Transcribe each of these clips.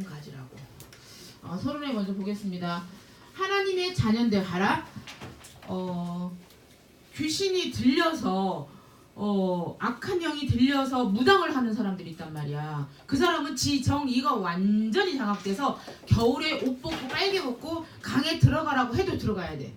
가지라고. 서론에 먼저 보겠습니다. 하나님의 자녀인데 가라. 귀신이 들려서 악한 영이 들려서 무당을 하는 사람들이 있단 말이야. 그 사람은 지 정이가 완전히 장악돼서 겨울에 옷 벗고 빨개 벗고 강에 들어가라고 해도 들어가야 돼.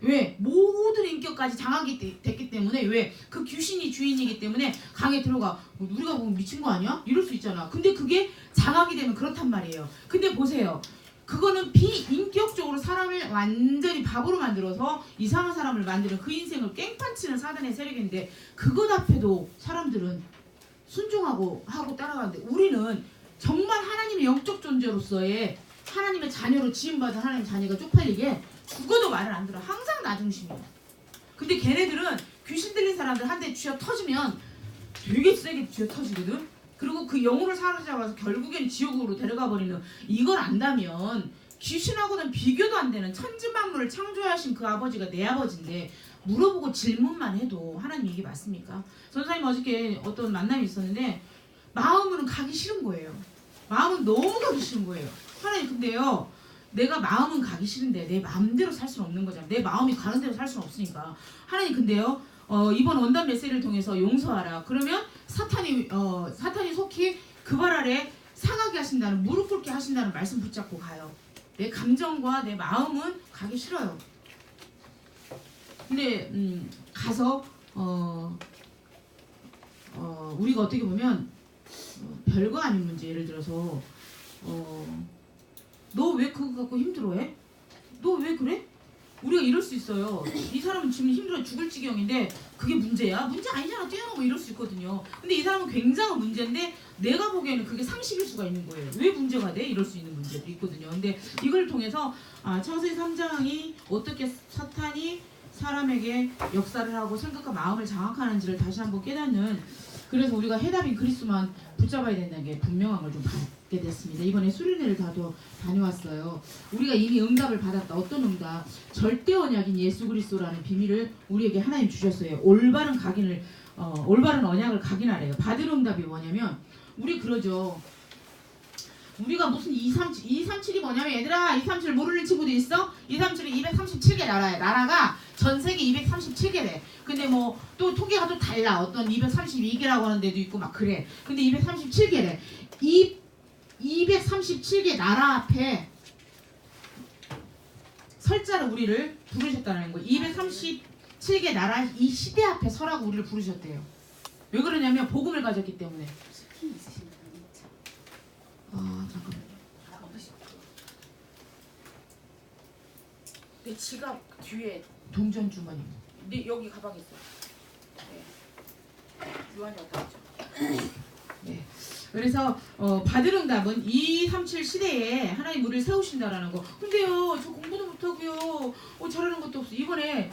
왜? 모든 인격까지 장악이 됐기 때문에. 왜? 그 귀신이 주인이기 때문에 강에 들어가. 우리가 보면 미친 거 아니야? 이럴 수 있잖아. 근데 그게 장악이 되면 그렇단 말이에요. 근데 보세요. 그거는 비인격적으로 사람을 완전히 바보로 만들어서 이상한 사람을 만드는 그 인생을 깽판치는 사단의 세력인데, 그것 앞에도 사람들은 순종하고 하고 따라가는데, 우리는 정말 하나님의 영적 존재로서의 하나님의 자녀로 지음받은 하나님의 자녀가 쪽팔리게 죽어도 말을 안 들어. 항상 나 중심이야. 근데 걔네들은 귀신 들린 사람들 한 대 쥐어 터지면 되게 세게 쥐어 터지거든. 그리고 그 영혼을 사로잡아서 결국엔 지옥으로 데려가 버리는, 이걸 안다면 귀신하고는 비교도 안 되는 천지만물을 창조하신 그 아버지가 내 아버지인데, 물어보고 질문만 해도 하나님 이게 맞습니까? 선생님 어저께 어떤 만남이 있었는데 마음으로는 가기 싫은 거예요. 마음은 너무 가기 싫은 거예요. 하나님 근데요, 내가 마음은 가기 싫은데 내 마음대로 살 수는 없는 거잖아. 내 마음이 가는 대로 살 수는 없으니까. 하나님 근데요, 이번 원단 메시지를 통해서 용서하라. 그러면 사탄이 속히 그 발 아래 상하게 하신다는, 무릎 꿇게 하신다는 말씀 붙잡고 가요. 내 감정과 내 마음은 가기 싫어요. 근데 가서 우리가 어떻게 보면 별거 아닌 문제, 예를 들어서 너 왜 그거 갖고 힘들어해? 너 왜 그래? 우리가 이럴 수 있어요. 이 사람은 지금 힘들어 죽을 지경인데 그게 문제야? 문제 아니잖아. 뛰어넘어 이럴 수 있거든요. 근데 이 사람은 굉장한 문제인데 내가 보기에는 그게 상식일 수가 있는 거예요. 왜 문제가 돼? 이럴 수 있는 문제도 있거든요. 근데 이걸 통해서 창세기 3장이 어떻게 사탄이 사람에게 역사를 하고 생각과 마음을 장악하는지를 다시 한번 깨닫는, 그래서 우리가 해답인 그리스도만 붙잡아야 된다는 게 분명한 걸 좀 받게 됐습니다. 이번에 수련회를 다녀왔어요. 우리가 이미 응답을 받았다. 어떤 응답? 절대 언약인 예수 그리스도라는 비밀을 우리에게 하나님 주셨어요. 올바른 언약을 각인하래요. 받은 응답이 뭐냐면, 우리 그러죠. 우리가 무슨 237이 뭐냐면, 얘들아 237 모르는 친구도 있어? 237이 237개 나라야. 나라가 전 세계 237개래. 근데 뭐 또 통계가 또 달라. 어떤 232개라고 하는 데도 있고 막 그래. 근데 237개래. 이 237개 나라 앞에 설 자로 우리를 부르셨다는 거예요. 237개 나라 이 시대 앞에 서라고 우리를 부르셨대요. 왜 그러냐면 복음을 가졌기 때문에. 스킨 있으신 분 있죠? 잠깐만요. 내 지갑 뒤에 동전 주머니. 네, 여기 가방 있어. 네. 유한이 왔다 갔죠. 네. 그래서 받을 응답은 237 시대에 하나님 우리를 세우신다라는 거. 근데요, 저 공부도 못하고요, 잘하는 것도 없어. 이번에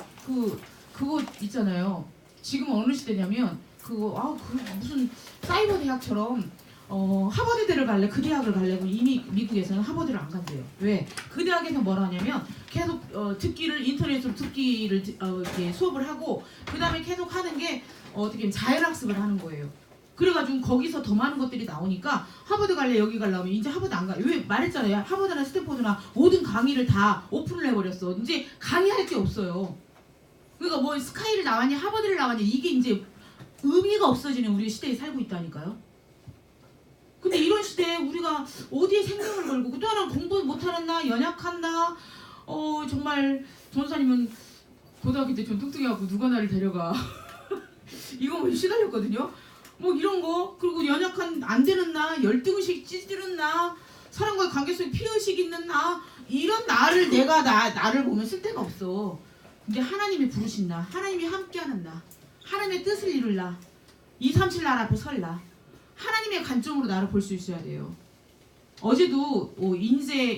그거 있잖아요. 지금 어느 시대냐면 그거 무슨 사이버 대학처럼 하버드대를 갈래? 그 대학을 갈래? 이미 미국에서는 하버드를 안 간대요. 왜? 그 대학에서 뭘 하냐면 계속 인터넷으로 듣기를 이렇게 수업을 하고, 그 다음에 계속 하는 게 어떻게 자율학습을 하는 거예요. 그래가지고 거기서 더 많은 것들이 나오니까 하버드 갈래? 여기 갈래? 하면 이제 하버드 안 가. 왜? 말했잖아요. 하버드나 스탠포드나 모든 강의를 다 오픈을 해버렸어. 이제 강의할 게 없어요. 그러니까 뭐 스카이를 나왔냐 하버드를 나왔냐, 이게 이제 의미가 없어지는 우리 시대에 살고 있다니까요. 근데 이런 시대에 우리가 어디에 생명을 걸고, 또 하나는 공부 못하는 나, 연약한 나, 정말 전사님은 고등학교 때 좀 뚱뚱해갖고 누가 나를 데려가 이거 뭐 시달렸거든요. 뭐 이런 거. 그리고 연약한 안 되는 나, 열등의식 찌르는 나, 사람과의 관계 속에 피의식 있는 나, 이런 나를 나를 보면 쓸데가 없어. 근데 하나님이 부르신 나, 하나님이 함께하는 나, 하나님의 뜻을 이룰 나, 237 나라 앞에 설 나, 하나님의 관점으로 나를 볼 수 있어야 돼요. 어제도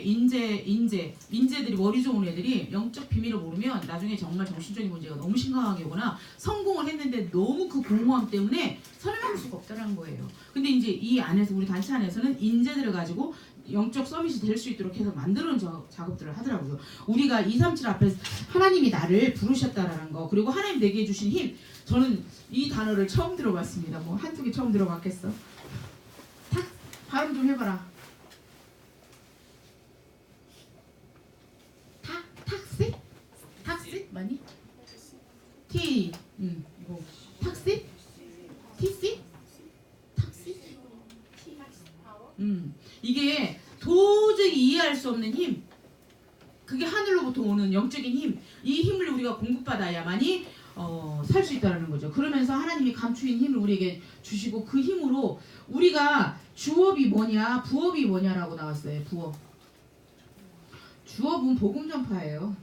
인재들이 머리 좋은 애들이 영적 비밀을 모르면 나중에 정말 정신적인 문제가 너무 심각하게 오거나 성공을 했는데 너무 그 공허함 때문에 살아남을 수가 없다는 거예요. 근데 이제 이 안에서, 우리 단체 안에서는 인재들을 가지고 영적 서밋이 될 수 있도록 해서 만드는 작업들을 하더라고요. 우리가 237 앞에 하나님이 나를 부르셨다라는 거, 그리고 하나님 내게 주신 힘. 저는 이 단어를 처음 들어봤습니다. 뭐 한두 개 처음 들어봤겠어. 발음 좀 해봐라. 이게 도저히 이해할 수 없는 힘, 그게 하늘로부터 오는 영적인 힘, 이 힘을 우리가 공급받아야만이 살 수 있다는 거죠. 그러면서 하나님이 감추인 힘을 우리에게 주시고 그 힘으로 우리가 주업이 뭐냐, 부업이 뭐냐라고 나왔어요. 부업. 주업은 복음 전파예요.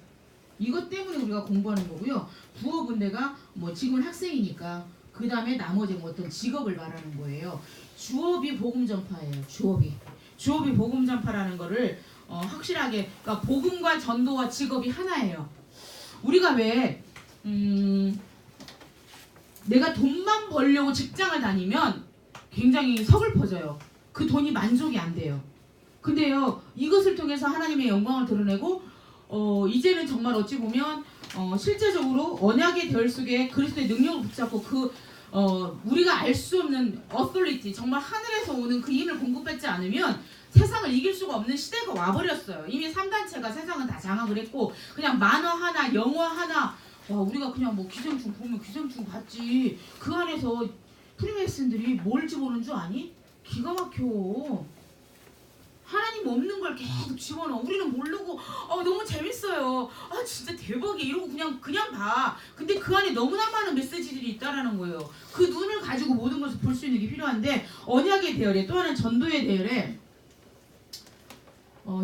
이것 때문에 우리가 공부하는 거고요. 부업은 내가 뭐 지금은 학생이니까 그 다음에 나머지 뭐 어떤 직업을 말하는 거예요. 주업이 복음 전파예요. 주업이 복음 전파라는 거를 확실하게, 그러니까 복음과 전도와 직업이 하나예요. 우리가 왜 내가 돈만 벌려고 직장을 다니면 굉장히 서글퍼져요. 그 돈이 만족이 안 돼요. 근데요, 이것을 통해서 하나님의 영광을 드러내고 이제는 정말 어찌 보면 실제적으로 언약의 별 속에 그리스도의 능력을 붙잡고 우리가 알 수 없는 어소리티, 정말 하늘에서 오는 그 힘을 공급받지 않으면 세상을 이길 수가 없는 시대가 와버렸어요. 이미 3단체가 세상은 다 장악을 했고 그냥 만화 하나, 영화 하나, 우리가 그냥 뭐 기생충 보면 기생충 봤지. 그 안에서 프리메이슨들이 뭘 집어넣은 줄 아니? 기가 막혀. 하나님 없는 걸 계속 집어넣어. 우리는 모르고 너무 재밌어요. 진짜 대박이야. 이러고 그냥 봐. 근데 그 안에 너무나 많은 메시지들이 있다라는 거예요. 그 눈을 가지고 모든 것을 볼 수 있는 게 필요한데 언약의 대열에 또 하나는 전도의 대열에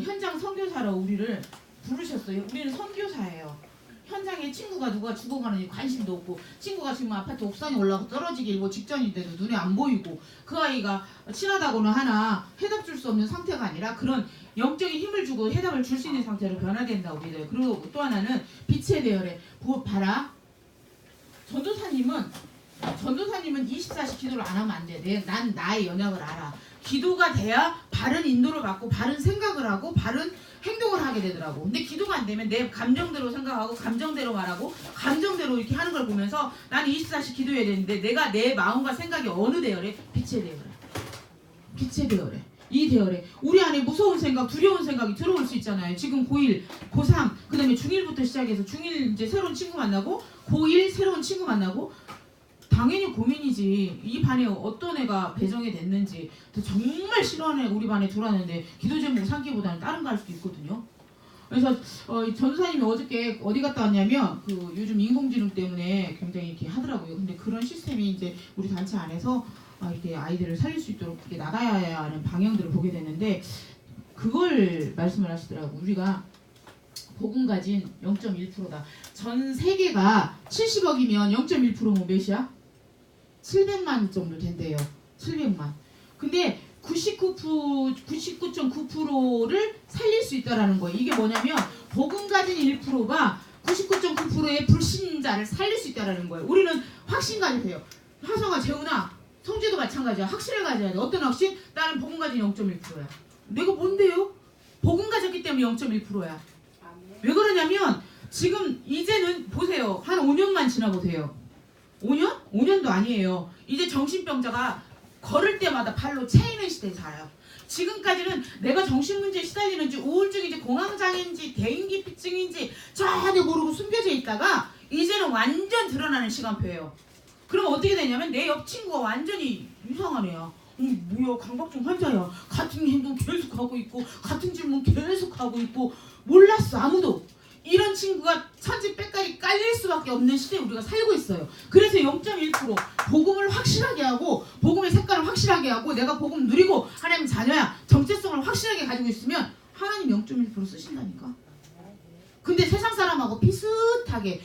현장 선교사로 우리를 부르셨어요. 우리는 선교사예요. 현장에 친구가 누가 죽어가는지 관심도 없고 친구가 지금 아파트 옥상에 올라가 떨어지기 일보 직전인데도 눈에 안 보이고 그 아이가 친하다고는 하나 해답 줄 수 없는 상태가 아니라 그런 영적인 힘을 주고 해답을 줄 수 있는 상태로 변화된다 우리들. 그리고 또 하나는 빛의 대열에 봐라. 전도사님은 24시 기도를 안 하면 안 돼. 난 나의 연약을 알아. 기도가 돼야 바른 인도를 받고 바른 생각을 하고 바른 행동을 하게 되더라고. 근데 기도가 안 되면 내 감정대로 생각하고 감정대로 말하고 감정대로 이렇게 하는 걸 보면서 나는 24시 기도해야 되는데 내가 내 마음과 생각이 어느 대열에? 빛의 대열에. 빛의 대열에. 이 대열에 우리 안에 무서운 생각, 두려운 생각이 들어올 수 있잖아요. 지금 고1, 고3, 그 다음에 중1부터 시작해서 중1 이제 새로운 친구 만나고 고1 새로운 친구 만나고 당연히 고민이지. 이 반에 어떤 애가 배정이 됐는지. 정말 싫어하는 애가 우리 반에 들어왔는데 기도 제목 삼기보다는 다른 거 할 수도 있거든요. 그래서 전도사님이 어저께 어디 갔다 왔냐면 그 요즘 인공지능 때문에 굉장히 이렇게 하더라고요. 근데 그런 시스템이 이제 우리 단체 안에서 이렇게 아이들을 살릴 수 있도록 이렇게 나가야 하는 방향들을 보게 됐는데 그걸 말씀을 하시더라고. 우리가 복음 가진 0.1%다. 전 세계가 70억이면 0.1%면 몇이야? 700만 정도 된대요. 700만. 근데 99.9%를 살릴 수 있다라는 거예요. 이게 뭐냐면 복음 가진 1%가 99.9%의 불신자를 살릴 수 있다라는 거예요. 우리는 확신 가지세요. 하성아, 재훈아, 성재도 마찬가지야. 확신을 가져야 돼. 어떤 확신? 나는 복음 가진 0.1%야. 내가 뭔데요? 복음 가졌기 때문에 0.1%야. 왜 그러냐면 지금 이제는 보세요. 한 5년만 지나보세요. 5년? 5년도 아니에요. 이제 정신병자가 걸을 때마다 발로 차이는 시대에 살아요. 지금까지는 내가 정신문제에 시달리는지 우울증인지 공황장애인지 대인기피증인지 전혀 모르고 숨겨져 있다가 이제는 완전 드러나는 시간표예요. 그럼 어떻게 되냐면 내 옆 친구가 완전히 이상한 애야. 뭐야, 강박증 환자야. 같은 행동 계속 하고 있고 같은 질문 계속 하고 있고 몰랐어 아무도. 이런 친구가 천지 빽깔이 깔릴 수밖에 없는 시대에 우리가 살고 있어요. 그래서 0.1% 복음을 확실하게 하고 복음의 색깔을 확실하게 하고 내가 복음 누리고 하나님 자녀야 정체성을 확실하게 가지고 있으면 하나님 0.1% 쓰신다니까. 근데 세상 사람하고 비슷하게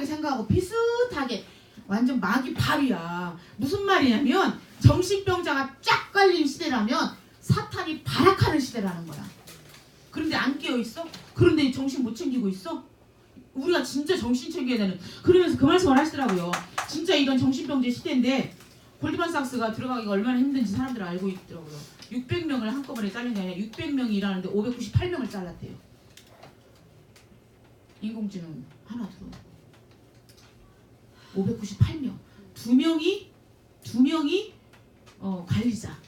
생각하고 비슷하게 완전 마귀 밥이야. 무슨 말이냐면 정신병자가 쫙 깔린 시대라면 사탄이 발악하는 시대라는 거야. 그런데 안 깨어있어? 그런데 정신 못 챙기고 있어? 우리가 진짜 정신 챙겨야 되는. 그러면서 그 말씀을 하시더라고요. 진짜 이런 정신병자 시대인데 골드만삭스가 들어가기가 얼마나 힘든지 사람들 알고 있더라고요. 600명을 한꺼번에 자른 게 아니라 600명이 일하는데 598명을 잘랐대요. 인공지능 하나 들어 598명. 두 명이 관리자.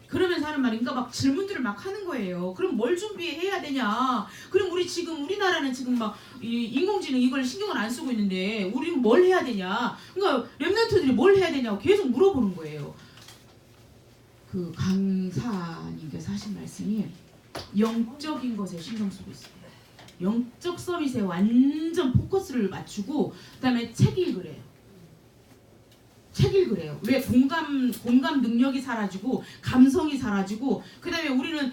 그러면서 하는 말인가 막 질문들을 막 하는 거예요. 그럼 뭘 준비해야 되냐? 그럼 우리나라는 지금 막 인공지능 이걸 신경을 안 쓰고 있는데 우리는 뭘 해야 되냐? 그러니까 랩런트들이 뭘 해야 되냐고 계속 물어보는 거예요. 그 강사님께서 하신 말씀이 영적인 것에 신경 쓰고 있어요. 영적 서비스에 완전 포커스를 맞추고 그다음에 책 읽으래요. 책 읽으래요. 왜 공감 능력이 사라지고 감성이 사라지고 그다음에 우리는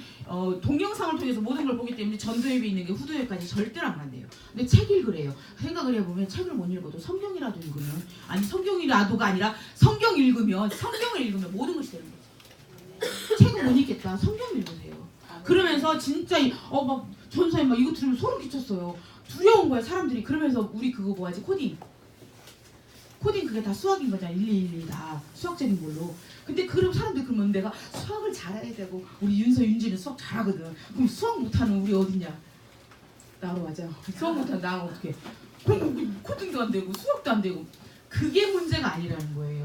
동영상을 통해서 모든 걸 보기 때문에 전도협에 있는 게 후도협까지 절대로 안 간대요. 근데 책 읽으래요. 생각을 해보면 책을 못 읽어도 성경이라도 읽으면 아니 성경이라도가 아니라 성경을 읽으면 모든 것이 되는 거죠. 책은 못 읽겠다. 성경 읽으세요. 그러면서 진짜 막 전사님 막 이거 들으면 소름 끼쳤어요. 두려운 거야 사람들이. 그러면서 우리 그거 뭐하지 코딩 그게 다 수학인 거잖아. 1, 다 수학적인 걸로. 근데 그럼 사람들이 그러면 내가 수학을 잘해야 되고 우리 윤지는 수학 잘하거든. 그럼 수학 못하는 우리 어딨냐? 나로 맞아. 수학 못하는 나 어떻게? 그럼 코딩도 안 되고 수학도 안 되고. 그게 문제가 아니라는 거예요.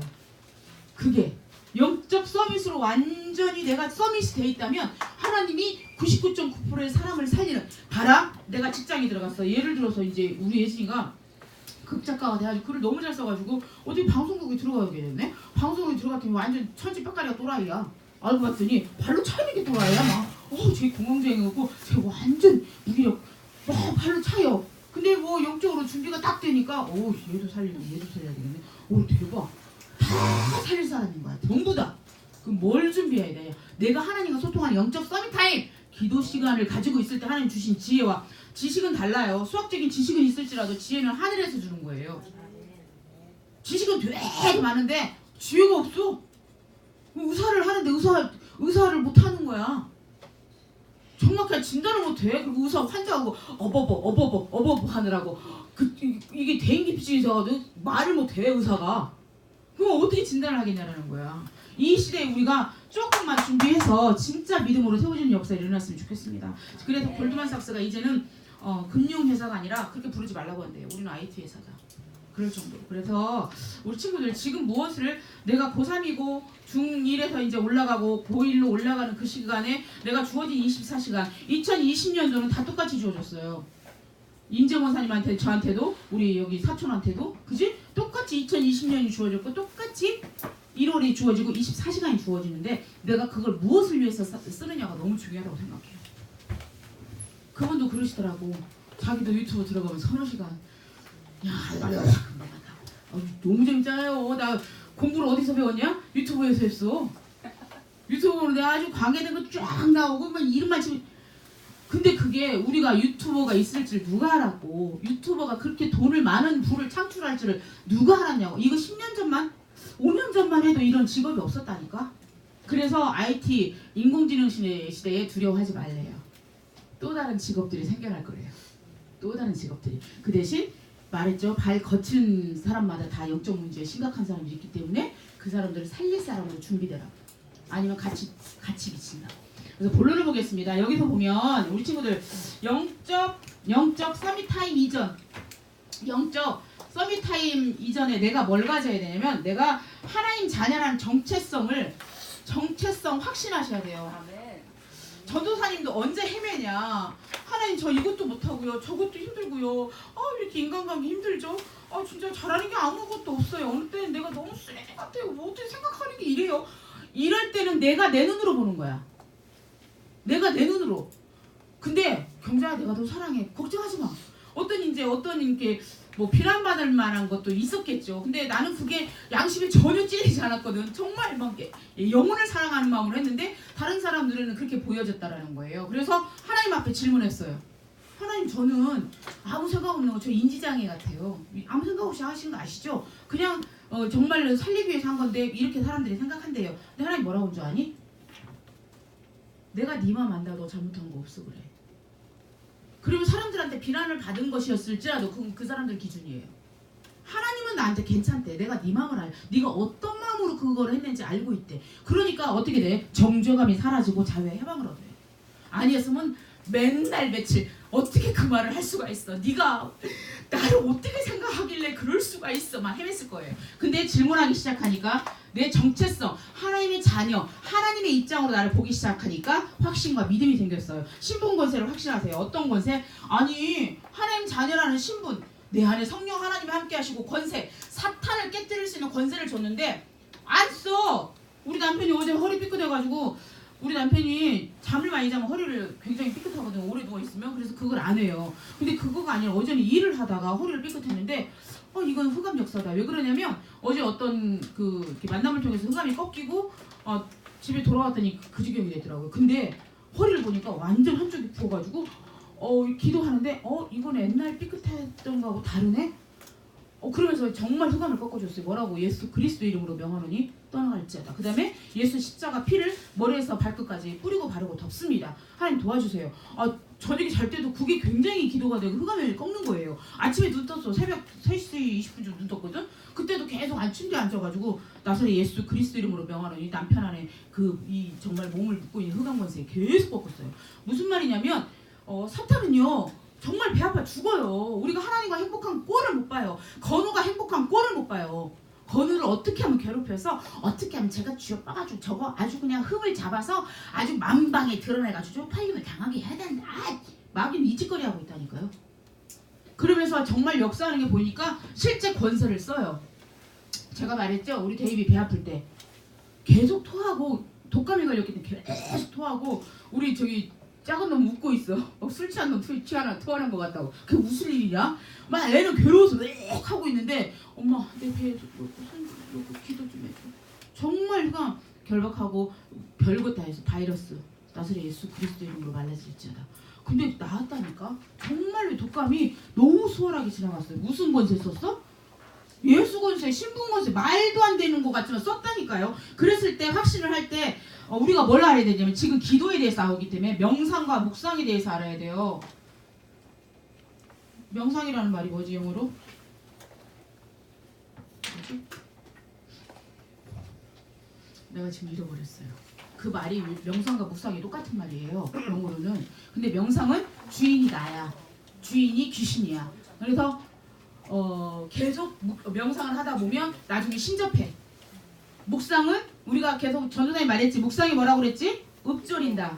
그게 영적 서밋으로 완전히 내가 서밋이 돼 있다면 하나님이 99.9%의 사람을 살리는. 봐라, 내가 직장에 들어갔어. 예를 들어서 이제 우리 예진이가 극작가가 돼가지고 글을 너무 잘 써가지고 어디 방송국에 들어가게 됐네. 방송국에 들어갔더니 완전 천지백가리가 또라이야. 알고 봤더니 발로 차이는 게 또라이야. 막 쟤 공황장애였고 쟤 완전 무기력 막 발로 차요. 근데 뭐 영적으로 준비가 딱 되니까 얘도 살려야 되겠네. 대박. 다 살릴 사람인 거야. 전부 다. 그럼 뭘 준비해야 돼? 내가 하나님과 소통하는 영적 서밋 타임. 기도 시간을 가지고 있을 때 하나님 주신 지혜와 지식은 달라요. 수학적인 지식은 있을지라도 지혜는 하늘에서 주는 거예요. 지식은 되게 많은데 지혜가 없어. 의사를 하는데 의사를 못 하는 거야. 정확하게 진단을 못 해. 그리고 의사 환자하고 어버버 하느라고 이게 대인기피증에서 말을 못 해 의사가. 그럼 어떻게 진단을 하겠냐라는 거야. 이 시대에 우리가 조금만 준비해서 진짜 믿음으로 세워지는 역사가 일어났으면 좋겠습니다. 그래서 골드만삭스가 이제는 금융회사가 아니라 그렇게 부르지 말라고 한대요. 우리는 IT 회사다. 그럴 정도로. 그래서 우리 친구들 지금 무엇을 내가 고3이고 중1에서 이제 올라가고 고1로 올라가는 그 시간에 내가 주어진 24시간 2020년도는 다 똑같이 주어졌어요. 임재원 사님한테 저한테도 우리 여기 사촌한테도 그지? 똑같이 2020년이 주어졌고 똑같이 1월이 주어지고 24시간이 주어지는데 내가 그걸 무엇을 위해서 쓰느냐가 너무 중요하다고 생각해요. 그분도 그러시더라고. 자기도 유튜브 들어가면 서너 시간. 야, 너무 재밌잖아요. 나 공부를 어디서 배웠냐? 유튜브에서 했어. 유튜브로 내가 아주 광해된 거 쫙 나오고 막 이름만 치면. 근데 그게 우리가 유튜버가 있을 줄 누가 알았고 유튜버가 그렇게 돈을 많은 부를 창출할 줄을 누가 알았냐고. 이거 10년 전만 5년 전만 해도 이런 직업이 없었다니까. 그래서 IT 인공지능 시대에 두려워하지 말래요. 또 다른 직업들이 생겨날 거래요. 또 다른 직업들이. 그 대신 말했죠. 발 거친 사람마다 다 영적 문제에 심각한 사람이 있기 때문에 그 사람들을 살릴 사람으로 준비되라. 아니면 같이 미친다. 그래서 본론을 보겠습니다. 여기서 보면 우리 친구들 영적 서밋 타임 이전, 영적 서밋 타임 이전에 내가 뭘 가져야 되냐면 내가 하나님 자녀라는 정체성 확신하셔야 돼요. 전도사님도 언제 헤매냐. 하나님 저 이것도 못하고요. 저것도 힘들고요. 이렇게 인간관계 힘들죠. 진짜 잘하는 게 아무것도 없어요. 어느 때는 내가 너무 쓰레기 같아요. 뭐 어떻게 생각하는 게 이래요. 이럴 때는 내가 내 눈으로 보는 거야. 내가 내 눈으로. 근데 경자야 내가 너 사랑해. 걱정하지 마. 어떤 이렇게 뭐 비난받을 만한 것도 있었겠죠. 근데 나는 그게 양심에 전혀 찔리지 않았거든. 정말 막 영혼을 사랑하는 마음으로 했는데 다른 사람들은 그렇게 보여졌다라는 거예요. 그래서 하나님 앞에 질문했어요. 하나님 저는 아무 생각 없는 거 저 인지장애 같아요. 아무 생각 없이 하시는 거 아시죠? 그냥 정말 살리기 위해서 한 건데 이렇게 사람들이 생각한대요. 근데 하나님 뭐라고 한 줄 아니? 내가 네 맘 안다. 너 잘못한 거 없어 그래. 그리고 사람들한테 비난을 받은 것이었을지라도 그 사람들 기준이에요. 하나님은 나한테 괜찮대. 내가 네 마음을 알아. 네가 어떤 마음으로 그걸 했는지 알고 있대. 그러니까 어떻게 돼? 정죄감이 사라지고 자유의 해방을 얻어요. 아니었으면 맨날 며칠 어떻게 그 말을 할 수가 있어. 네가 나를 어떻게 생각하길래 그럴 수가 있어. 막 헤맸을 거예요. 근데 질문하기 시작하니까 내 정체성, 하나님의 자녀, 하나님의 입장으로 나를 보기 시작하니까 확신과 믿음이 생겼어요. 신분 권세를 확신하세요. 어떤 권세? 아니 하나님 자녀라는 신분, 내 안에 성령 하나님이 함께 하시고 권세, 사탄을 깨뜨릴 수 있는 권세를 줬는데 안 써. 우리 남편이 어제 허리 삐끗해가지고 우리 남편이 잠을 많이 자면 허리를 굉장히 삐끗하거든요. 오래 누워있으면. 그래서 그걸 안 해요. 근데 그거가 아니라 어제는 일을 하다가 허리를 삐끗했는데 이건 흑암 역사다. 왜 그러냐면 어제 어떤 이렇게 만남을 통해서 흑암이 꺾이고 집에 돌아왔더니 그 지경이 되더라고요. 근데 허리를 보니까 완전 한쪽이 부어가지고 기도하는데 이건 옛날 삐끗했던 거하고 다르네? 그러면서 정말 흑암을 꺾어줬어요. 뭐라고? 예수 그리스도 이름으로 명하노니 떠나갈지어다. 그 다음에 예수 십자가 피를 머리에서 발끝까지 뿌리고 바르고 덮습니다. 하나님 도와주세요. 저녁에 잘 때도 그게 굉장히 기도가 되고 흑암을 꺾는 거예요. 아침에 눈 떴어. 새벽 3시 20분쯤 눈 떴거든. 그때도 계속 침대에 앉아가지고 나사렛 예수 그리스도 이름으로 명하노니 남편 안에 이 정말 몸을 묶고 있는 흑암 권세 계속 꺾었어요. 무슨 말이냐면 사탄은요 정말 배 아파 죽어요. 우리가 하나님과 행복한 꼴을 못 봐요. 건우가 행복한 꼴을 못 봐요. 건우를 어떻게 하면 괴롭혀서 어떻게 하면 제가 쥐어빠가지고 저거 아주 그냥 흠을 잡아서 아주 만방에 드러내가지고 쪽팔림을 당하게 해야 된다. 마귀는 이 짓거리 하고 있다니까요. 그러면서 정말 역사하는 게 보니까 실제 권세를 써요. 제가 말했죠. 우리 데이비 배 아플 때 계속 토하고 독감이 걸렸기 때문에 계속 토하고 우리 저기 작은 놈 웃고 있어. 술 취한 놈 취하나 토하는 것 같다고. 그게 무슨 일이냐? 막 애는 괴로워서 막 하고 있는데 엄마 내 배에 놓고 손 놓고 기도 좀 해줘. 정말 그냥 결박하고 별것 다 해서 바이러스 나사렛 예수 그리스도 이름으로 말라질지어다. 근데 나았다니까. 정말로 독감이 너무 수월하게 지나갔어요. 무슨 권세 썼어? 예수 권세, 신분 권세 말도 안 되는 것 같지만 썼다니까요. 그랬을 때 확신을 할 때 우리가 뭘 알아야 되냐면 지금 기도에 대해서 나오기 때문에 명상과 묵상에 대해서 알아야 돼요. 명상이라는 말이 뭐지 영어로? 뭐지? 내가 지금 잃어버렸어요. 그 말이 명상과 묵상이 똑같은 말이에요. 영어로는. 근데 명상은 주인이 나야. 주인이 귀신이야. 그래서 계속 명상을 하다 보면 나중에 신접해. 묵상은 우리가 계속 전도사님 말했지. 묵상이 뭐라고 그랬지? 읊조린다.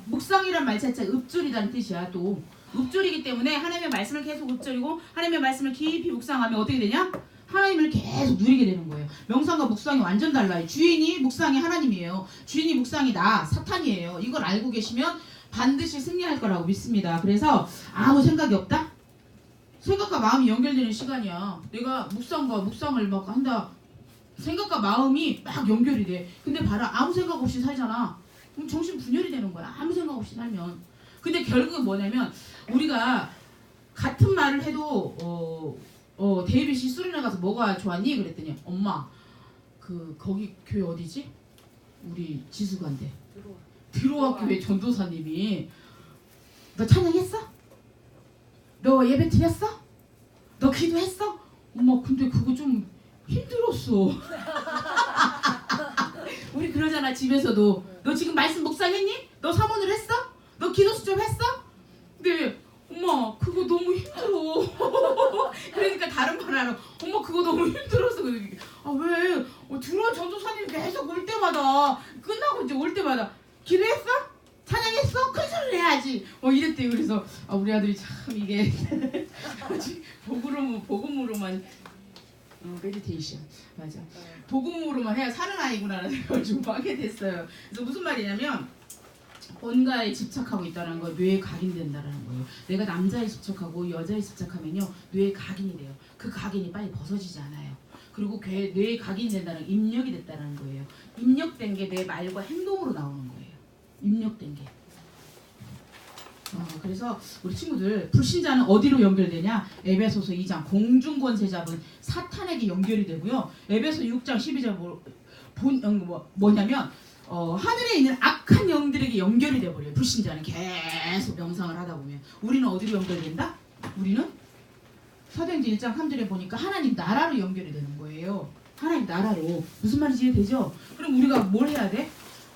묵상이란 말 자체가 읊조리다는 뜻이야. 또 읊조리기 때문에 하나님의 말씀을 계속 읊조리고 하나님의 말씀을 깊이 묵상하면 어떻게 되냐? 하나님을 계속 누리게 되는 거예요. 명상과 묵상이 완전 달라요. 주인이 묵상이 하나님이에요. 주인이 묵상이 사탄이에요. 이걸 알고 계시면 반드시 승리할 거라고 믿습니다. 그래서 아무 생각이 없다? 생각과 마음이 연결되는 시간이야. 내가 묵상을 막 한다. 생각과 마음이 막 연결이 돼. 근데 봐라. 아무 생각 없이 살잖아. 그럼 정신 분열이 되는 거야. 아무 생각 없이 살면. 근데 결국은 뭐냐면 우리가 같은 말을 해도 데이빗이 수련회 가서 뭐가 좋았니? 그랬더니 엄마 거기 교회 어디지? 우리 지수관대 들어와 교회 전도사님이 너 찬양했어? 너 예배 드렸어? 너 기도했어? 엄마 근데 그거 좀 힘들었어. 우리 그러잖아 집에서도. 너 지금 말씀 묵상했니? 너 사모를 했어? 너 기도 수첩 했어? 근데 엄마 그거 너무 힘들어. 그러니까 다른 말 하러 엄마 그거 너무 힘들었어. 왜? 들어와 전도사님 계속 올 때마다 끝나고 이제 올 때마다 기도했어? 찬양했어? 큰 소리를 해야지. 이랬대요. 그래서 우리 아들이 참 이게 복음으로만 메디테이션 맞아. 복음으로만 해야 사는 아이구나라는 생각을 좀 하게 됐어요. 그래서 무슨 말이냐면 뭔가에 집착하고 있다는 거 뇌에 각인된다는 거예요. 내가 남자에 집착하고 여자에 집착하면요 뇌에 각인이 돼요. 그 각인이 빨리 벗어지지 않아요. 그리고 뇌에 각인이 된다는 입력이 됐다는 거예요. 입력된 게 내 말과 행동으로 나오는 거예요. 입력된 게. 그래서 우리 친구들 불신자는 어디로 연결되냐? 에베소서 2장 공중권세 잡은 사탄에게 연결이 되고요. 에베소 6장 12절 뭐냐면 하늘에 있는 악한 영들에게 연결이 돼버려요. 불신자는 계속 명상을 하다 보면. 우리는 어디로 연결된다? 우리는 사도행전 1장 3절에 보니까 하나님 나라로 연결이 되는 거예요. 하나님 나라로. 무슨 말인지 이해되죠? 그럼 우리가 뭘 해야 돼?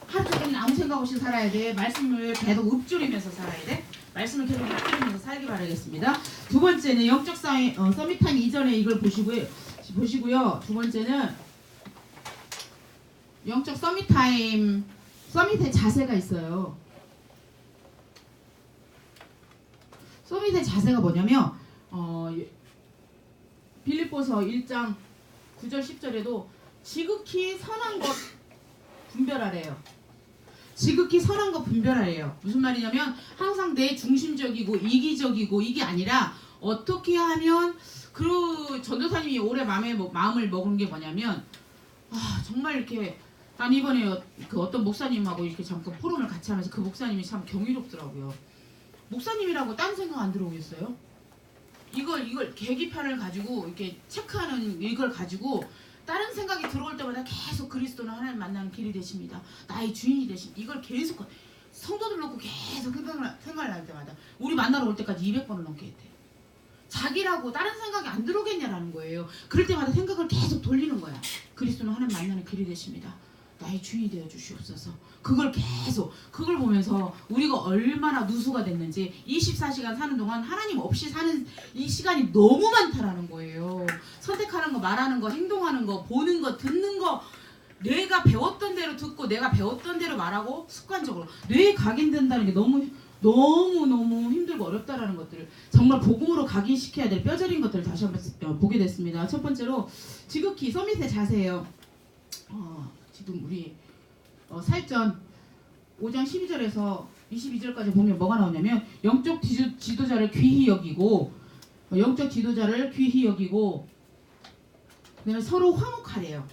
하루 종일 아무 생각 없이 살아야 돼. 말씀을 계속 읊조리면서 살아야 돼. 말씀을 계속 읊조리면서 살기 바라겠습니다. 두 번째는 영적 서밋타임 이전에 이걸 보시고요. 두 번째는 영적 서밋의 자세가 있어요. 서밋의 자세가 뭐냐면 빌립보서 1장 9절 10절에도 지극히 선한 것 분별하래요. 지극히 선한 거 분별하래요. 무슨 말이냐면 항상 내 중심적이고 이기적이고 이게 아니라 어떻게 하면 그 전도사님이 올해 마음을 먹은 게 뭐냐면 정말 이렇게 난 이번에 그 어떤 목사님하고 이렇게 잠깐 포럼을 같이 하면서 그 목사님이 참 경이롭더라고요. 목사님이라고 딴 생각 안 들어오겠어요? 이걸 계기판을 가지고 이렇게 체크하는 이걸 가지고 다른 생각이 들어올 때마다 계속 그리스도는 하나님 만나는 길이 되십니다. 나의 주인이 되신 이걸 계속 성도들 놓고 계속 생각을 할 때마다 우리 만나러 올 때까지 200번을 넘게 했대. 자기라고 다른 생각이 안 들어오겠냐라는 거예요. 그럴 때마다 생각을 계속 돌리는 거야. 그리스도는 하나님 만나는 길이 되십니다. 나의 주인이 되어 주시옵소서. 그걸 계속 그걸 보면서 우리가 얼마나 누수가 됐는지 24시간 사는 동안 하나님 없이 사는 이 시간이 너무 많다라는 거예요. 선택하는 거, 말하는 거, 행동하는 거, 보는 거, 듣는 거 내가 배웠던 대로 듣고 내가 배웠던 대로 말하고 습관적으로 뇌에 각인된다는 게 너무 힘들고 어렵다라는 것들을 정말 복음으로 각인시켜야 될 뼈저린 것들을 다시 한번 보게 됐습니다. 첫 번째로 지극히 서밋의 자세예요. 지금 우리 사역전 5장 12절에서 22절까지 보면 뭐가 나오냐면 영적 지도자를 귀히 여기고 그다음에 서로 화목하래요.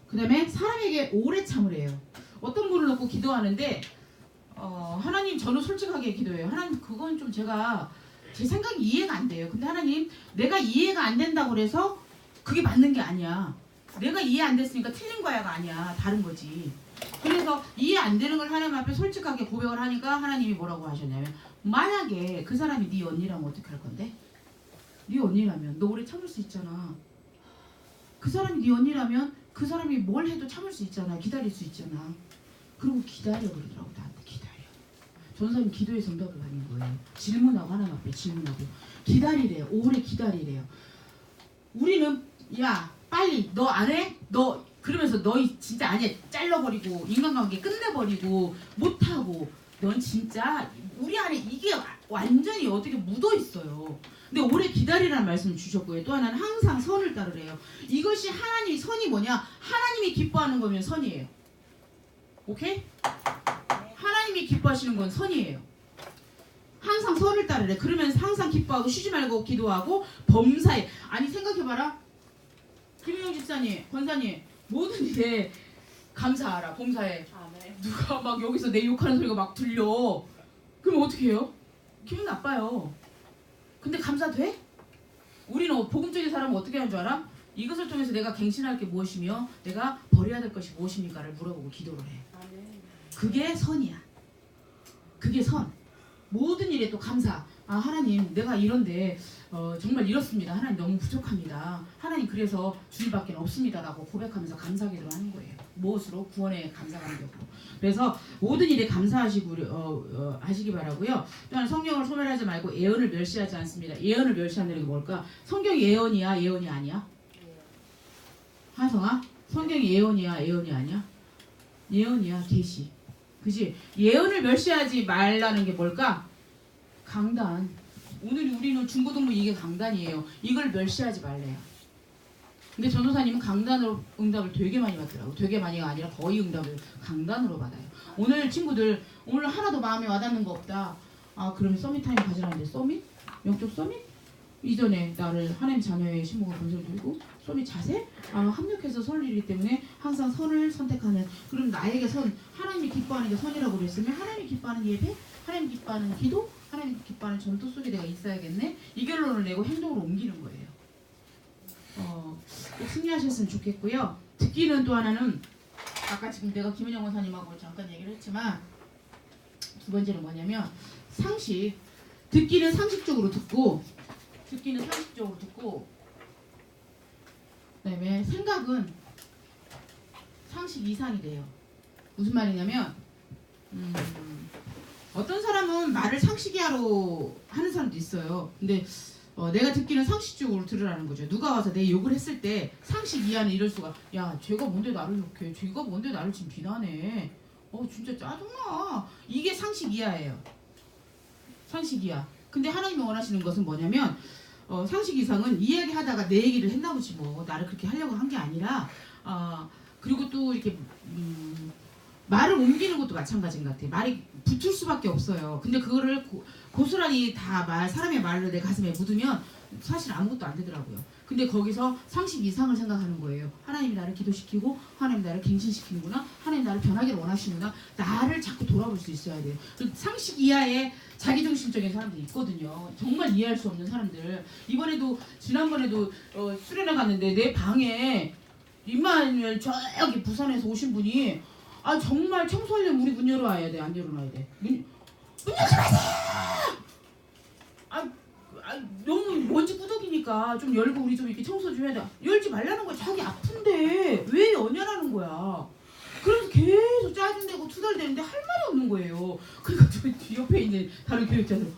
그다음에 사람에게 오래 참으래요. 어떤 분을 놓고 기도하는데 하나님 저는 솔직하게 기도해요. 하나님 그건 좀 제 생각이 이해가 안 돼요. 근데 하나님 내가 이해가 안 된다고 그래서 그게 맞는 게 아니야. 내가 이해 안 됐으니까 틀린 거야가 아니야. 다른 거지. 그래서 이해 안 되는 걸 하나님 앞에 솔직하게 고백을 하니까 하나님이 뭐라고 하셨냐면 만약에 그 사람이 네 언니라면 어떻게 할 건데? 네 언니라면 너 오래 참을 수 있잖아. 그 사람이 네 언니라면 그 사람이 뭘 해도 참을 수 있잖아. 기다릴 수 있잖아. 그리고 기다려 그러더라고. 나한테 기다려. 전사님 기도에서 응답을 받는 거예요. 질문하고 하나님 앞에 질문하고 기다리래요. 오래 기다리래요. 우리는 야 빨리 너 안 해? 너 그러면서 너희 진짜 아니야 잘라버리고 인간관계 끝내버리고 못하고 넌 진짜 우리 안에 이게 완전히 어떻게 묻어있어요. 근데 오래 기다리라는 말씀을 주셨고요. 또 하나는 항상 선을 따르래요. 이것이 하나님이 선이 뭐냐? 하나님이 기뻐하는 거면 선이에요. 오케이? 하나님이 기뻐하시는 건 선이에요. 항상 선을 따르래. 그러면 항상 기뻐하고 쉬지 말고 기도하고 범사에 아니 생각해봐라. 김은영 집사님, 권사님 모든 일에 감사하라. 범사에 누가 막 여기서 내 욕하는 소리가 막 들려. 그럼 어떻게 해요? 기분 나빠요. 근데 감사돼? 우리는 복음적인 사람은 어떻게 하는 줄 알아? 이것을 통해서 내가 갱신할 게 무엇이며 내가 버려야 될 것이 무엇입니까를 물어보고 기도를 해. 그게 선이야. 그게 선. 모든 일에 또 감사. 하나님 내가 이런데 정말 이렇습니다. 하나님 너무 부족합니다. 하나님 그래서 주님밖에 없습니다라고 고백하면서 감사기도를 하는 거예요. 무엇으로? 구원의 감사감격으로. 그래서 모든 일에 감사하시기 바라고요. 또한 성경을 소멸하지 말고 예언을 멸시하지 않습니다. 예언을 멸시한다는 게 뭘까? 성경이 예언이야? 예언이 아니야? 하성아? 성경이 예언이야? 예언이 아니야? 예언이야. 계시. 그지? 예언을 멸시하지 말라는 게 뭘까? 강단. 오늘 우리는 중고등부 이게 강단이에요. 이걸 멸시하지 말래요. 근데 전도사님은 강단으로 응답을 되게 많이 받더라고요. 되게 많이가 아니라 거의 응답을 강단으로 받아요. 오늘 친구들 오늘 하나도 마음에 와닿는 거 없다. 그러면 서밋 타임 가지라는데 서밋? 영적 서밋? 이전에 나를 하나님 자녀의 신분과 본성을 들고 서밋 자세? 합력해서 선을 이루기 때문에 항상 선을 선택하는. 그럼 나에게 선, 하나님이 기뻐하는 게 선이라고 그랬으면 하나님이 기뻐하는 예배? 하나님 기뻐하는 기도? 하나님 기뻐하는 전투 속에 내가 있어야겠네. 이 결론을 내고 행동으로 옮기는 거예요. 꼭 승리하셨으면 좋겠고요. 듣기는 또 하나는 아까 지금 내가 김은영 원사님하고 잠깐 얘기를 했지만 두 번째는 뭐냐면 상식. 듣기는 상식적으로 듣고 그다음에 생각은 상식 이상이 돼요. 무슨 말이냐면 어떤 사람은 말을 상식이하러 하는 사람도 있어요. 근데 내가 듣기는 상식적으로 들으라는 거죠. 누가 와서 내 욕을 했을 때 상식 이하는 이럴 수가. 야, 쟤가 뭔데 나를 욕해? 쟤가 뭔데 나를 지금 비난해? 진짜 짜증나. 이게 상식 이하예요. 상식 이하. 근데 하나님이 원하시는 것은 뭐냐면 상식 이상은 이야기하다가 내 얘기를 했나 보지 뭐 나를 그렇게 하려고 한 게 아니라 그리고 또 이렇게 말을 옮기는 것도 마찬가지인 것 같아. 말이 붙을 수밖에 없어요. 근데 그거를 고스란히 다 사람의 말로 내 가슴에 묻으면 사실 아무것도 안 되더라고요. 근데 거기서 상식 이상을 생각하는 거예요. 하나님이 나를 기도시키고 하나님이 나를 갱신시키는구나. 하나님이 나를 변하기를 원하시는구나. 나를 자꾸 돌아볼 수 있어야 돼요. 상식 이하의 자기중심적인 사람들이 있거든요. 정말 이해할 수 없는 사람들. 지난번에도 수련회 갔는데 내 방에 임마누엘 저기 부산에서 오신 분이 정말 청소하려면 우리 문 열어와야 돼. 안 열어놔야 돼. 문 열지 마세요! 너무 먼지 구덕이니까 좀 열고 우리 좀 이렇게 청소 좀 해야 돼. 열지 말라는 거야. 자기 아픈데 왜 연연하는 거야. 그래서 계속 짜증내고 투덜대는데 할 말이 없는 거예요. 그러니까 저 옆에 있는 다른 교육자들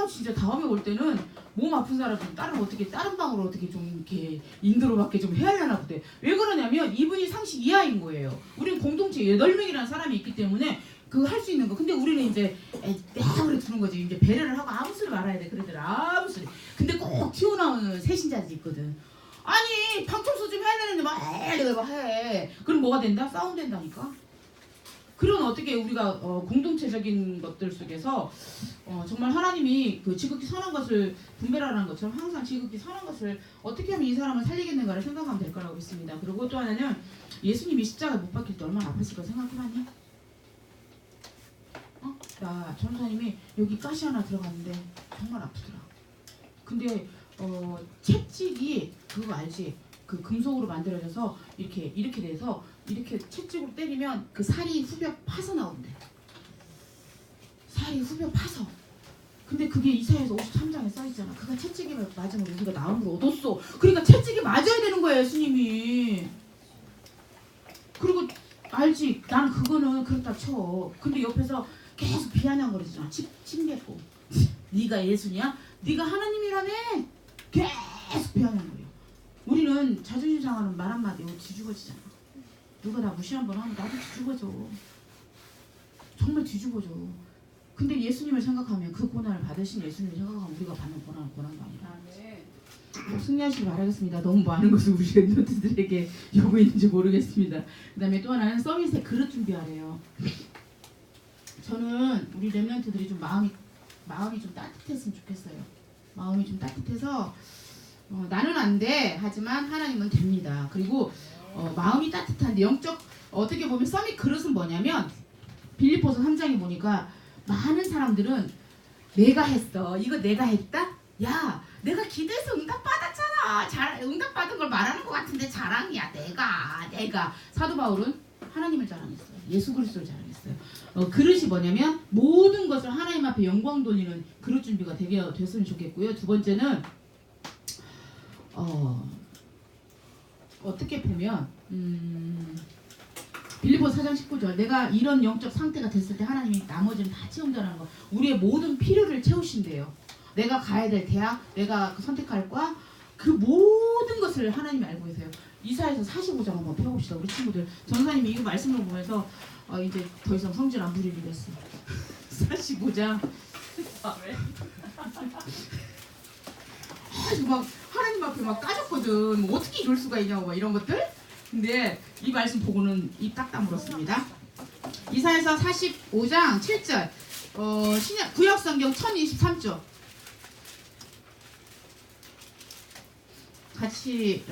진짜 다음에 올 때는 몸 아픈 사람 좀 다른 방으로 어떻게 좀 이렇게 인도로 밖에 좀 해야 하나 보대. 왜 그러냐면 이분이 상식 이하인 거예요. 우리는 공동체 8명이라는 사람이 있기 때문에 그거 할 수 있는 거. 근데 우리는 이제 그래 두는 거지. 이제 배려를 하고 아무 소리 말아야 돼. 그러더라. 아무 소리. 근데 꼭 튀어나오는 새신자들이 있거든. 아니 방 청소 좀 해야 되는데 막 해. 그럼 뭐가 된다? 싸움 된다니까. 그런 어떻게 우리가 공동체적인 것들 속에서 정말 하나님이 그 지극히 선한 것을 분별하라는 것처럼 항상 지극히 선한 것을 어떻게 하면 이 사람을 살리겠는가를 생각하면 될 거라고 믿습니다. 그리고 또 하나는 예수님이 십자가에 못 박힐 때 얼마나 아팠을까 생각해봤니? 나 전사님이 여기 가시 하나 들어갔는데 정말 아프더라. 근데 채찍이 그거 알지? 그 금속으로 만들어져서 이렇게 돼서 이렇게 채찍으로 때리면 그 살이 후벼 파서 나온대. 살이 후벼 파서. 근데 그게 이사야서 53장에 써있잖아. 그가 채찍에 맞으면 우리가 나음을 얻었어. 그러니까 채찍이 맞아야 되는 거예요, 예수님이. 그리고 알지? 난 그거는 그렇다 쳐. 근데 옆에서 계속 비아냥거리잖아. 침 뱉고. 네가 예수냐? 네가 하나님이라며? 계속 비아냥거려. 우리는 자존심 상하는 말 한마디 뒤죽어지잖아. 누가 나 무시 한번 하면 나도 뒤죽어져. 정말 뒤죽어져. 근데 예수님을 생각하면 그 고난을 받으신 예수님을 생각하면 우리가 받는 고난은 고난도 아니다. 승리하시기 바라겠습니다. 너무 많은 것을 우리 랩런트들에게 요구했는지 모르겠습니다. 그 다음에 또 하나는 서밋에 그릇 준비하래요. 저는 우리 랩런트들이 좀 마음이 좀 따뜻했으면 좋겠어요. 마음이 좀 따뜻해서 나는 안 돼. 하지만 하나님은 됩니다. 그리고 마음이 따뜻한데 영적 어떻게 보면 서밋 그릇은 뭐냐면 빌립보서 3장에 보니까 많은 사람들은 내가 했어. 이거 내가 했다? 야 내가 기도해서 응답받았잖아. 응답받은 걸 말하는 것 같은데 자랑이야. 내가. 사도 바울은 하나님을 자랑했어요. 예수 그리스도를 자랑했어요. 그릇이 뭐냐면 모든 것을 하나님 앞에 영광 돌리는 그릇 준비가 되게 됐으면 좋겠고요. 두 번째는 어떻게 보면 빌립보서 4장 19절 내가 이런 영적 상태가 됐을 때 하나님이 나머지는 다 채운다는 거. 우리의 모든 필요를 채우신대요. 내가 가야 될 대학, 내가 선택할 과, 그 모든 것을 하나님이 알고 계세요. 이사야서 45장 한번 펴봅시다. 우리 친구들. 전사님이 이거 말씀을 보면서 이제 더 이상 성질 안 부리기로 했어. 45장. 왜? 이거 막 하나님 앞에 막 까졌거든. 뭐 어떻게 이럴 수가 있냐고 막 이런 것들. 근데 이 말씀 보고는 입 딱 다물었습니다. 이사야서 45장 7절. 구약성경 1023조. 같이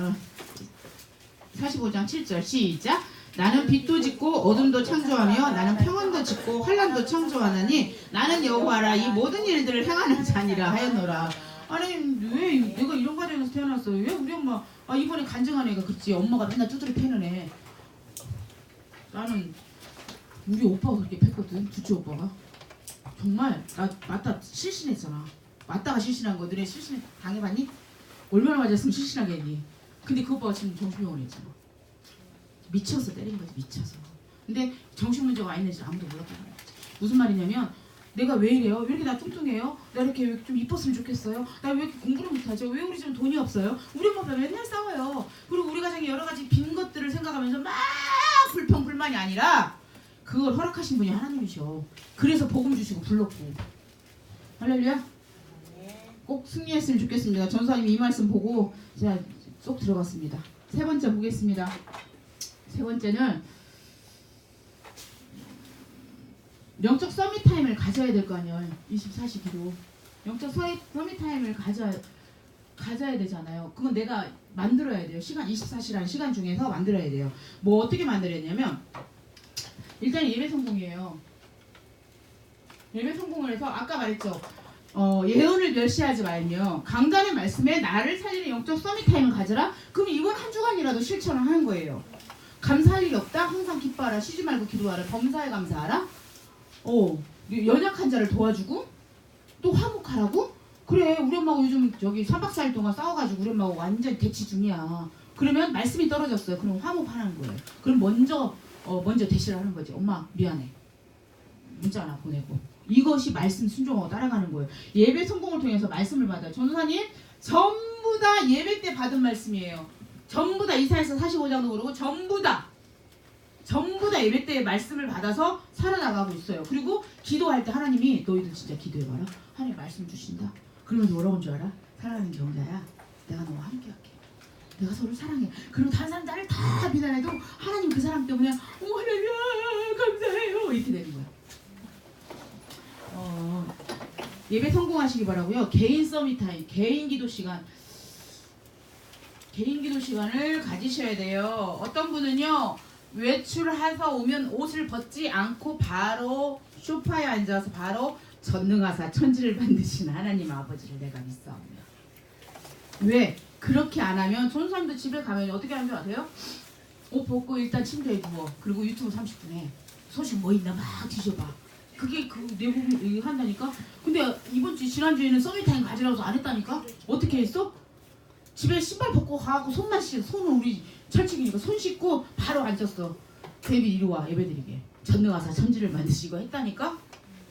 45장 7절 시작. 나는 빛도 짓고 어둠도 창조하며 나는 평안도 짓고 환난도 창조하나니 나는 여호와라. 이 모든 일들을 행하는 자니라 하였노라. 아니 왜 내가 이런 가정에서 태어났어요? 왜 우리 엄마 이번에 간증한 애가 그치 엄마가 맨날 두드려 패는 애. 나는 우리 오빠가 그렇게 팼거든. 두치 오빠가 정말 나 맞다 실신했잖아. 맞다가 실신한 거. 너네 실신 당해봤니? 얼마나 맞았으면 실신하게 했니? 근데 그 오빠가 지금 정신병원에 있잖아. 미쳐서 때린 거지. 미쳐서. 근데 정신 문제가 와 있는지 아무도 몰랐다는 거지. 무슨 말이냐면 내가 왜 이래요? 왜 이렇게 나 뚱뚱해요? 나 이렇게 좀 이뻤으면 좋겠어요? 나 왜 이렇게 공부를 못하죠? 왜 우리 집은 돈이 없어요? 우리 엄마가 맨날 싸워요. 그리고 우리 가정에 여러 가지 빈 것들을 생각하면서 막 불평 불만이 아니라 그걸 허락하신 분이 하나님이셔. 그래서 복음 주시고 불렀고. 할렐루야. 꼭 승리했으면 좋겠습니다. 전사님이 이 말씀 보고 제가 쏙 들어갔습니다. 세 번째 보겠습니다. 세 번째는 영적 서밋 타임을 가져야 될 거 아니에요. 24시 기도. 영적 서밋 타임을 가져야 되잖아요. 그건 내가 만들어야 돼요. 시간 24시라는 시간 중에서 만들어야 돼요. 뭐 어떻게 만들어야 되냐면 일단 예배 성공이에요. 예배 성공을 해서 아까 말했죠. 예언을 멸시하지 말며 강단의 말씀에 나를 살리는 영적 서밋 타임을 가져라. 그럼 이번 한 주간이라도 실천을 하는 거예요. 감사할 일이 없다. 항상 기뻐하라. 쉬지 말고 기도하라. 범사에 감사하라. 연약한 자를 도와주고 또 화목하라고? 그래 우리 엄마하고 요즘 저기 3박 4일 동안 싸워가지고 우리 엄마하고 완전 대치 중이야. 그러면 말씀이 떨어졌어요. 그럼 화목하는 거예요. 그럼 먼저 대시를 하는 거지. 엄마 미안해. 문자 하나 보내고. 이것이 말씀 순종하고 따라가는 거예요. 예배 성공을 통해서 말씀을 받아요. 전도사님 전부 다 예배 때 받은 말씀이에요. 전부 다 이사야서 45장도 그러고 전부 다 예배 때 말씀을 받아서 살아나가고 있어요. 그리고 기도할 때 하나님이 너희들 진짜 기도해봐라. 하나님 말씀 주신다. 그러면 뭐라고 한 줄 알아? 사랑하는 경자야. 내가 너와 함께 할게. 내가 서로 사랑해. 그리고 다른 사람 나를 다 비난해도 하나님 그 사람 때문에 하나님 감사해요. 이렇게 되는 거야. 예배 성공하시기 바라고요. 개인 서밋 타임, 개인 기도 시간을 가지셔야 돼요. 어떤 분은요. 외출해서 오면 옷을 벗지 않고 바로 소파에 앉아서 바로 전능하사 천지를 만드신 하나님 아버지를 내가 믿사오며. 왜? 그렇게 안 하면 전사님도 집에 가면 어떻게 하는 줄 아세요? 옷 벗고 일단 침대에 누워. 그리고 유튜브 30분에 소식 뭐 있나 막 뒤져봐. 그게 그 내용이 한다니까? 근데 지난주에는 서밋타임 가지라고 안 했다니까? 어떻게 했어? 집에 신발 벗고 가고 손을 우리 철칙이니까 손 씻고 바로 앉았어. 데뷔 이리 와 예배드리게. 전능하사 천지를 만드시고 했다니까?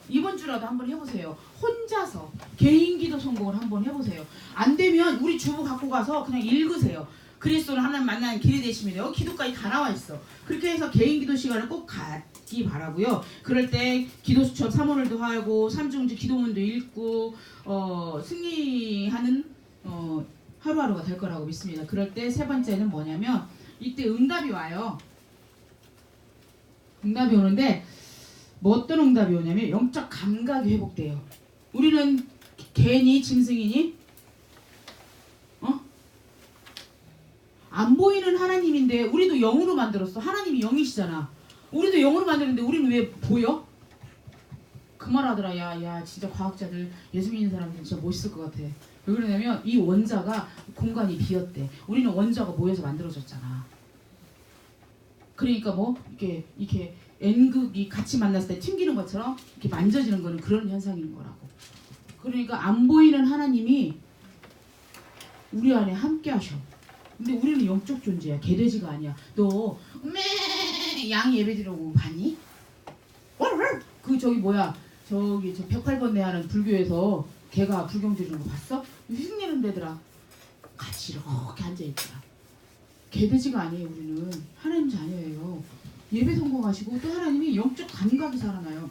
이번 주라도 한번 해보세요. 혼자서 개인 기도 성공을 한번 해보세요. 안 되면 우리 주부 갖고 가서 그냥 읽으세요. 그리스도를 하나님 만나는 길이 되시면 돼요. 기도까지 다 나와 있어. 그렇게 해서 개인 기도 시간을 꼭 갖기 바라고요. 그럴 때 기도 수첩 3월을도 하고 3중주 기도문도 읽고 승리하는 하루하루가 될 거라고 믿습니다. 그럴 때 세 번째는 뭐냐면 이때 응답이 와요. 응답이 오는데 뭐 어떤 응답이 오냐면 영적 감각이 회복돼요. 우리는 괜히 짐승이니? 안 보이는 하나님인데 우리도 영으로 만들었어. 하나님이 영이시잖아. 우리도 영으로 만들었는데 우리는 왜 보여? 그 말 하더라. 야 진짜 과학자들 예수 믿는 사람들 진짜 멋있을 것 같아. 왜 그러냐면 이 원자가 공간이 비었대. 우리는 원자가 모여서 만들어졌잖아. 그러니까 뭐 이렇게 N극이 같이 만났을 때 튕기는 것처럼 이렇게 만져지는 거는 그런 현상인 거라고. 그러니까 안 보이는 하나님이 우리 안에 함께 하셔. 근데 우리는 영적 존재야. 개돼지가 아니야. 너 양 예배 드리고 봤니? 저 108번내 하는 불교에서 개가 불경 드리는 거 봤어? 흉내는 데더라. 같이 이렇게 앉아있더라. 개돼지가 아니에요. 우리는 하나님 자녀예요. 예배 성공하시고 또 하나님이 영적 감각이 살아나요.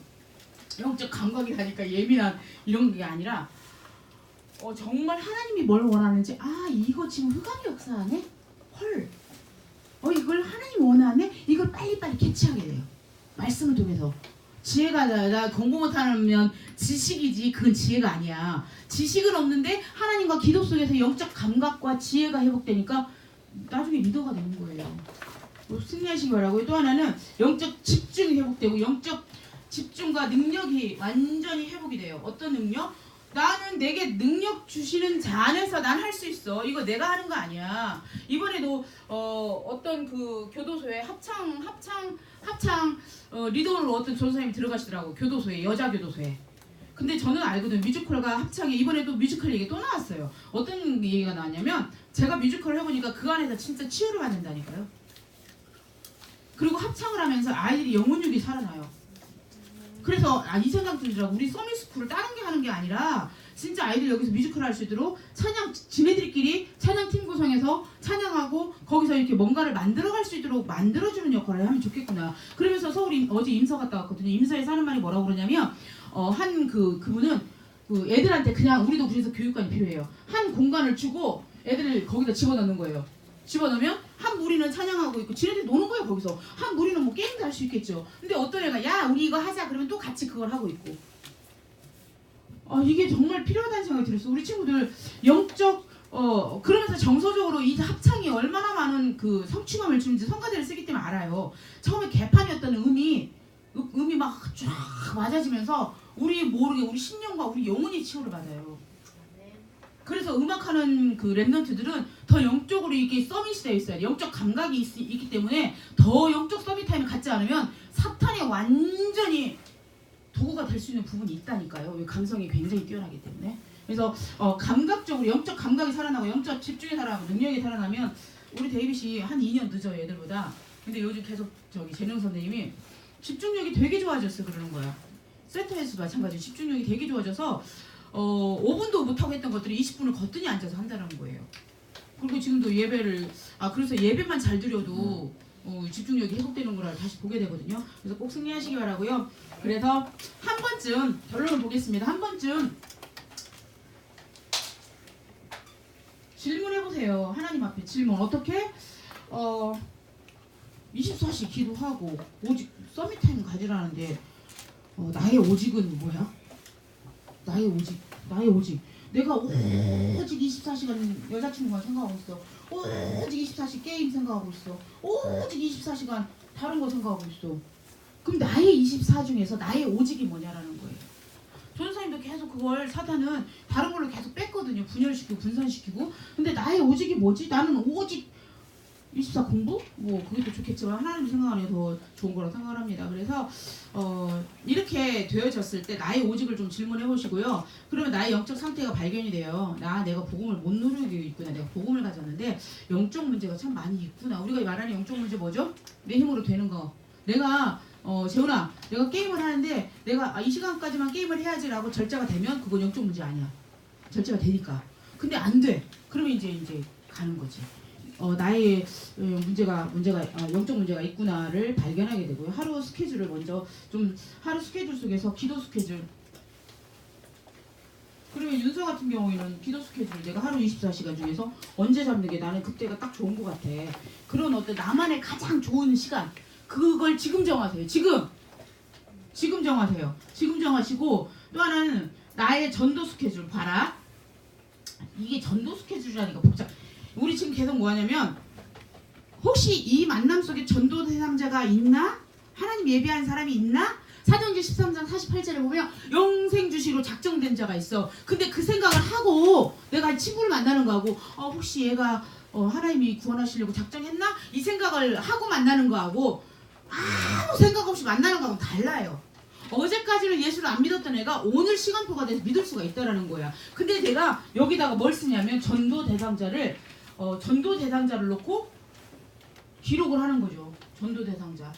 영적 감각이 나니까 예민한 이런 게 아니라 정말 하나님이 뭘 원하는지 이거 지금 흑암이 역사하네? 헐 이걸 하나님이 원하네? 이걸 빨리빨리 캐치하게 돼요. 말씀을 통해서. 지혜가 나 공부 못하면 지식이지 그건 지혜가 아니야. 지식은 없는데 하나님과 기도 속에서 영적 감각과 지혜가 회복되니까 나중에 리더가 되는 거예요. 승리하시기 바라고요. 또 하나는 영적 집중이 회복되고 영적 집중과 능력이 완전히 회복이 돼요. 어떤 능력? 나는 내게 능력 주시는 자 안에서 난 할 수 있어. 이거 내가 하는 거 아니야. 이번에도 어떤 그 교도소에 합창 리더로 어떤 전사님이 들어가시더라고. 교도소에, 여자 교도소에. 근데 저는 알거든. 뮤지컬과 합창이 이번에도 뮤지컬 얘기 또 나왔어요. 어떤 얘기가 나왔냐면 제가 뮤지컬을 해보니까 그 안에서 진짜 치유를 받는다니까요. 그리고 합창을 하면서 아이들이 영혼육이 살아나요. 그래서 이 생각 들더라고. 우리 서밋스쿨을 다른 게 하는 게 아니라 진짜 아이들 여기서 뮤지컬 할 수 있도록 찬양 지네들끼리 찬양팀 구성해서 찬양하고 거기서 이렇게 뭔가를 만들어갈 수 있도록 만들어주는 역할을 하면 좋겠구나. 그러면서 서울 어제 임서 갔다 왔거든요. 임서에서 하는 말이 뭐라고 그러냐면 그분은 그 애들한테 그냥 우리도 그래서 교육관이 필요해요. 한 공간을 주고 애들을 거기다 집어넣는 거예요. 집어넣으면 한 한 무리는 찬양하고 있고 지네들 노는 거예요 거기서. 한 무리는 뭐 게임도 할 수 있겠죠. 근데 어떤 애가 야 우리 이거 하자 그러면 또 같이 그걸 하고 있고. 이게 정말 필요하다는 생각이 들었어. 우리 친구들 영적 그러면서 정서적으로 이 합창이 얼마나 많은 그 성취감을 주는지 성가대를 쓰기 때문에 알아요. 처음에 개판이었던 음이 막 쫙 맞아지면서 우리 모르게 우리 신령과 우리 영혼이 치유를 받아요. 그래서 음악하는 그 랩런트들은 더 영적으로 이렇게 서밋이 되어 있어야 돼. 영적 감각이 있기 때문에 더 영적 서밋 타임을 갖지 않으면 사탄이 완전히 도구가 될 수 있는 부분이 있다니까요. 감성이 굉장히 뛰어나기 때문에. 그래서 감각적으로 영적 감각이 살아나고 영적 집중이 살아나고 능력이 살아나면 우리 데이빗이 한 2년 늦어요 애들보다. 근데 요즘 계속 재능 선생님이 집중력이 되게 좋아졌어 그러는 거야. 센터에서도 마찬가지로 집중력이 되게 좋아져서 5분도 못하고 했던 것들이 20분을 거뜬히 앉아서 한다는 거예요. 그리고 지금도 예배를 그래서 예배만 잘 드려도 집중력이 회복되는 걸 다시 보게 되거든요. 그래서 꼭 승리하시기 바라고요. 그래서 한 번쯤 결론을 보겠습니다. 한 번쯤 질문해보세요. 하나님 앞에 질문. 어떻게 24시 기도하고 오직 서밋타임 가지라는데 나의 오직은 뭐야? 나의 오직 내가 오직 24시간 여자친구만 생각하고 있어. 오직 24시 게임 생각하고 있어. 오직 24시간 다른 거 생각하고 있어. 그럼 나의 24 중에서 나의 오직이 뭐냐라는 거예요. 전사님도 계속 그걸 사탄은 다른 걸로 계속 뺐거든요. 분열시키고 분산시키고. 근데 나의 오직이 뭐지? 나는 오직 24 공부? 뭐 그게 또 좋겠지만 하나님 생각하는 게 더 좋은 거라고 생각을 합니다. 그래서 이렇게 되어졌을 때 나의 오직을 좀 질문해 보시고요. 그러면 나의 영적 상태가 발견이 돼요. 내가 복음을 못 누리고 있구나. 내가 복음을 가졌는데 영적 문제가 참 많이 있구나. 우리가 말하는 영적 문제 뭐죠? 내 힘으로 되는 거. 내가 재훈아 내가 게임을 하는데 내가 이 시간까지만 게임을 해야지라고 절제가 되면 그건 영적 문제 아니야. 절제가 되니까. 근데 안 돼. 그러면 이제 가는 거지. 나의 문제가 영적 문제가 있구나를 발견하게 되고요. 하루 스케줄을 먼저 하루 스케줄 속에서 기도 스케줄. 그러면 윤서 같은 경우에는 기도 스케줄 내가 하루 24시간 중에서 언제 잡는 게 나는 그때가 딱 좋은 것 같아. 그런 어떤 나만의 가장 좋은 시간 그걸 지금 정하세요. 지금 정하세요. 지금 정하시고 또 하나는 나의 전도 스케줄 봐라. 이게 전도 스케줄이라니까 복잡. 우리 지금 계속 뭐 하냐면 혹시 이 만남 속에 전도 대상자가 있나? 하나님 예배한 사람이 있나? 사도행전 13장 48절에 보면 영생주시로 작정된 자가 있어. 근데 그 생각을 하고 내가 친구를 만나는 거하고 혹시 얘가 하나님이 구원하시려고 작정했나? 이 생각을 하고 만나는 거하고 아무 생각 없이 만나는 거하고 달라요. 어제까지는 예수를 안 믿었던 애가 오늘 시간표가 돼서 믿을 수가 있다라는 거야. 근데 내가 여기다가 뭘 쓰냐면 전도 대상자를 놓고 기록을 하는 거죠. 전도 대상자.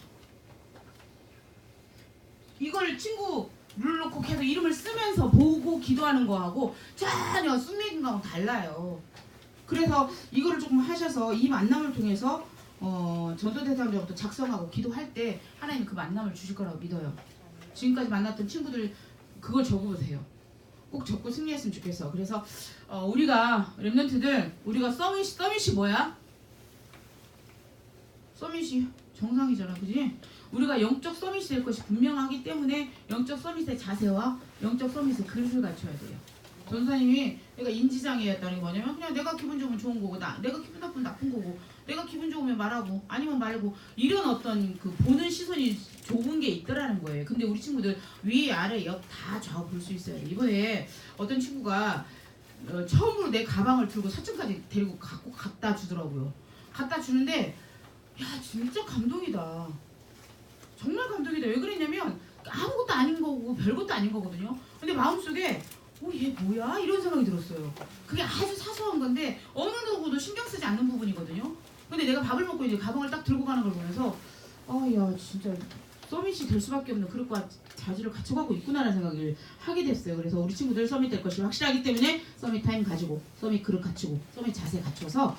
이걸 친구를 놓고 계속 이름을 쓰면서 보고 기도하는 거하고 전혀 숨기는 거하고 달라요. 그래서 이거를 조금 하셔서 이 만남을 통해서 전도 대상자부터 작성하고 기도할 때 하나님 그 만남을 주실 거라고 믿어요. 지금까지 만났던 친구들 그걸 적어보세요. 꼭 적고 승리했으면 좋겠어. 그래서 우리가 랩런트들 우리가 서밋이 뭐야? 서밋이 정상이잖아, 그지? 우리가 영적 서밋이 될 것이 분명하기 때문에 영적 서밋의 자세와 영적 서밋의 그릇을 갖춰야 돼요. 전사님이 내가 인지장애였다는 게 뭐냐면 그냥 내가 기분 좋으면 좋은 거고 내가 기분 나쁘면 나쁜 거고 내가 기분 좋으면 말하고 아니면 말고 이런 어떤 그 보는 시선이 좁은 게 있더라는 거예요. 근데 우리 친구들 위 아래 옆 다 좌우 볼 수 있어요. 이번에 어떤 친구가 처음으로 내 가방을 들고 서점까지 데리고 갖다 주더라고요. 갖다 주는데 야 진짜 감동이다. 정말 감동이다. 왜 그랬냐면 아무것도 아닌 거고 별것도 아닌 거거든요. 근데 마음속에 얘 뭐야? 이런 생각이 들었어요. 그게 아주 사소한 건데 어느 누구도 신경 쓰지 않는 부분이거든요. 근데 내가 밥을 먹고 이제 가방을 딱 들고 가는 걸 보면서 야 진짜 서밋이 될 수밖에 없는 그릇과 자질을 갖춰가고 있구나라는 생각을 하게 됐어요. 그래서 우리 친구들 서밋 될 것이 확실하기 때문에 서밋 타임 가지고 서밋 그릇 갖추고 서밋 자세 갖춰서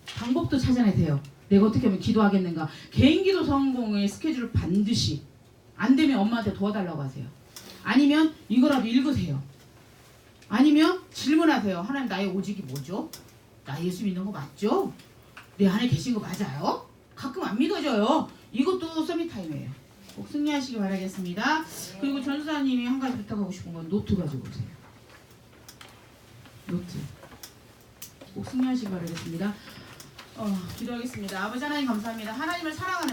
방법도 찾아내세요. 내가 어떻게 하면 기도하겠는가. 개인 기도 성공의 스케줄을 반드시 안 되면 엄마한테 도와달라고 하세요. 아니면 이거라도 읽으세요. 아니면 질문하세요. 하나님 나의 오직이 뭐죠? 나 예수 믿는 거 맞죠? 내 안에 계신 거 맞아요? 가끔 안 믿어져요. 이것도 서밋타임이에요. 꼭 승리하시기 바라겠습니다. 그리고 전수사님이 한 가지 부탁하고 싶은 건 노트 가지고 오세요. 노트. 꼭 승리하시기 바라겠습니다. 기도하겠습니다. 아버지 하나님 감사합니다. 하나님을 사랑하는